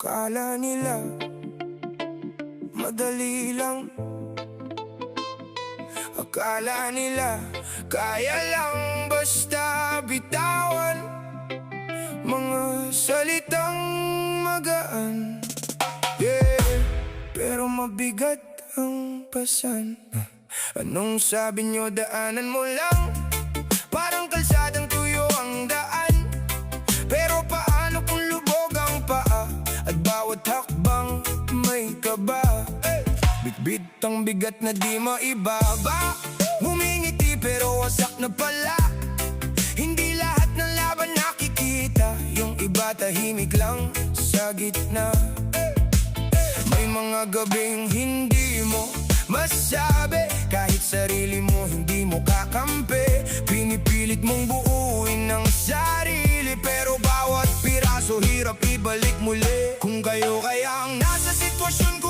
Akala nila madali lang. Akala nila kaya lang basta bitawan mga salitang magaan. Yeah, pero mabigat ang pasan. Anong sabi nyo, daanan mo lang? Parang kalsadang tuyo ang daan. Pero paano kung lubog ang paa at bawat hakbang may kaba? Bitbit ang bigat na di maibaba. Humingiti pero wasak na pala. Hindi lahat ng laban nakikita. Yung iba tahimik lang sa gitna. May mga gabing hindi mo masabi, kahit sarili mo hindi mo kakampi. Pinipilit mong buuin ang sarili, pero bawat piraso hirap ibalik muli. Kung kayo kaya ang nasa sitwasyon ko,